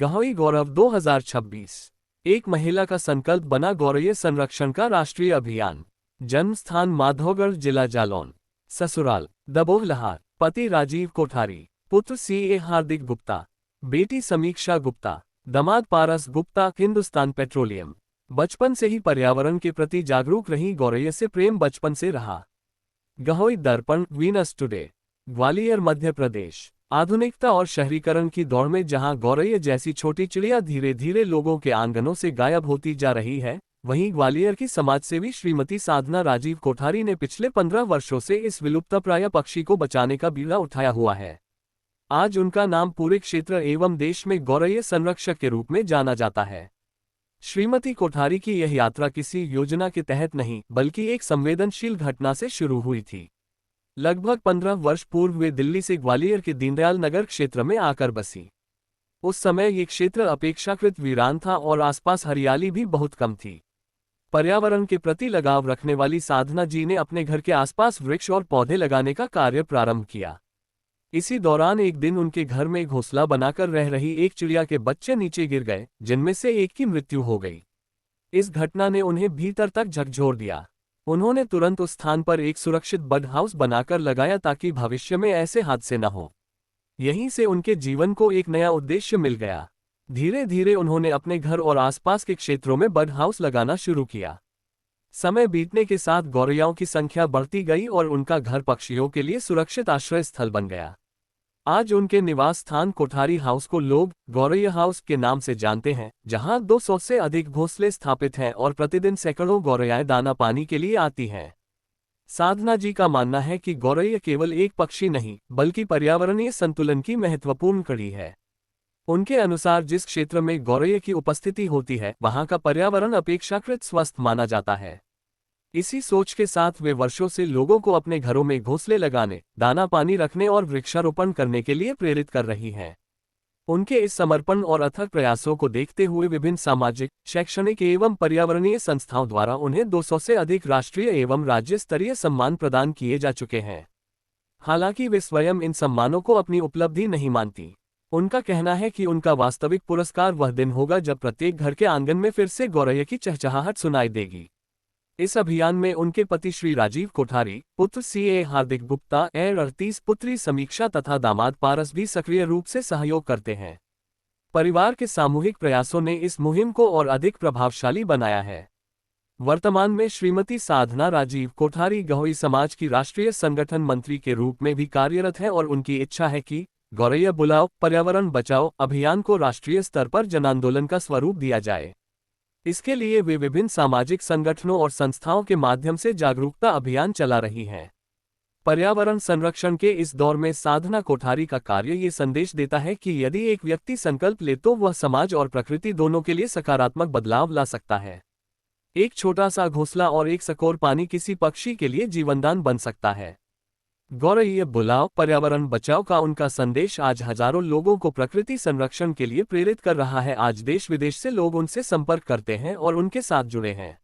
गहोई गौरव 2026। एक महिला का संकल्प बना गौरैया संरक्षण का राष्ट्रीय अभियान। जन्म स्थान माधोगढ़, जिला जालौन। ससुराल दबोह लहार। पति राजीव कोठारी। पुत्र सीए हार्दिक गुप्ता। बेटी समीक्षा गुप्ता। दामाद पारस गुप्ता, हिंदुस्तान पेट्रोलियम। बचपन से ही पर्यावरण के प्रति जागरूक रही गौरैया से प्रेम बचपन से रहा। गहोई दर्पण, वीनस टुडे। ग्वालियर, मध्य प्रदेश। आधुनिकता और शहरीकरण की दौड़ में जहां गौरैया जैसी छोटी चिड़िया धीरे धीरे लोगों के आंगनों से गायब होती जा रही है, वहीं ग्वालियर की समाजसेवी श्रीमती साधना राजीव कोठारी ने पिछले 15 वर्षों से इस विलुप्तप्राय पक्षी को बचाने का बीड़ा उठाया हुआ है। आज उनका नाम पूरे क्षेत्र एवं देश में गौरैया संरक्षक के रूप में जाना जाता है। श्रीमती कोठारी की यह यात्रा किसी योजना के तहत नहीं, बल्कि एक संवेदनशील घटना से शुरू हुई थी। लगभग 15 वर्ष पूर्व वे दिल्ली से ग्वालियर के दीनदयाल नगर क्षेत्र में आकर बसी। उस समय ये क्षेत्र अपेक्षाकृत वीरान था और आसपास हरियाली भी बहुत कम थी। पर्यावरण के प्रति लगाव रखने वाली साधना जी ने अपने घर के आसपास वृक्ष और पौधे लगाने का कार्य प्रारंभ किया। इसी दौरान एक दिन उनके घर में घोंसला बनाकर रह रही एक चिड़िया के बच्चे नीचे गिर गए, जिनमें से एक की मृत्यु हो गई। इस घटना ने उन्हें भीतर तक झकझोर दिया। उन्होंने तुरंत उस स्थान पर एक सुरक्षित बर्ड हाउस बनाकर लगाया ताकि भविष्य में ऐसे हादसे न हो। यहीं से उनके जीवन को एक नया उद्देश्य मिल गया। धीरे धीरे उन्होंने अपने घर और आसपास के क्षेत्रों में बर्ड हाउस लगाना शुरू किया। समय बीतने के साथ गौरैयाओं की संख्या बढ़ती गई और उनका घर पक्षियों के लिए सुरक्षित आश्रय स्थल बन गया। आज उनके निवास स्थान कोठारी हाउस को लोग गौरैया हाउस के नाम से जानते हैं, जहां 200 से अधिक घोंसले स्थापित हैं और प्रतिदिन सैकड़ों गौरैयाएं दाना पानी के लिए आती हैं। साधना जी का मानना है कि गौरैया केवल एक पक्षी नहीं, बल्कि पर्यावरणीय संतुलन की महत्वपूर्ण कड़ी है। उनके अनुसार जिस क्षेत्र में गौरैया की उपस्थिति होती है, वहां का पर्यावरण अपेक्षाकृत स्वस्थ माना जाता है। इसी सोच के साथ वे वर्षों से लोगों को अपने घरों में घोंसले लगाने, दाना पानी रखने और वृक्षारोपण करने के लिए प्रेरित कर रही हैं। उनके इस समर्पण और अथक प्रयासों को देखते हुए विभिन्न सामाजिक, शैक्षणिक एवं पर्यावरणीय संस्थाओं द्वारा उन्हें 200 से अधिक राष्ट्रीय एवं राज्य स्तरीय सम्मान प्रदान किए जा चुके हैं। हालांकि वे स्वयं इन सम्मानों को अपनी उपलब्धि नहीं मानती। उनका कहना है कि उनका वास्तविक पुरस्कार वह दिन होगा जब प्रत्येक घर के आंगन में फिर से गौरैया की चहचहाहट सुनाई देगी। इस अभियान में उनके पति श्री राजीव कोठारी, पुत्र सीए हार्दिक गुप्ता, एयर 38, पुत्री समीक्षा तथा दामाद पारस भी सक्रिय रूप से सहयोग करते हैं। परिवार के सामूहिक प्रयासों ने इस मुहिम को और अधिक प्रभावशाली बनाया है। वर्तमान में श्रीमती साधना राजीव कोठारी गहोई समाज की राष्ट्रीय संगठन मंत्री के रूप में भी कार्यरत हैं और उनकी इच्छा है कि गौरैया बुलाओ, पर्यावरण बचाओ अभियान को राष्ट्रीय स्तर पर जनांदोलन का स्वरूप दिया जाए। इसके लिए वे विभिन्न सामाजिक संगठनों और संस्थाओं के माध्यम से जागरूकता अभियान चला रही हैं। पर्यावरण संरक्षण के इस दौर में साधना कोठारी का कार्य ये संदेश देता है कि यदि एक व्यक्ति संकल्प ले तो वह समाज और प्रकृति दोनों के लिए सकारात्मक बदलाव ला सकता है। एक छोटा सा घोंसला और एक सकोर पानी किसी पक्षी के लिए जीवनदान बन सकता है। गौरैया बुलाओ, पर्यावरण बचाओ का उनका संदेश आज हजारों लोगों को प्रकृति संरक्षण के लिए प्रेरित कर रहा है। आज देश विदेश से लोग उनसे संपर्क करते हैं और उनके साथ जुड़े हैं।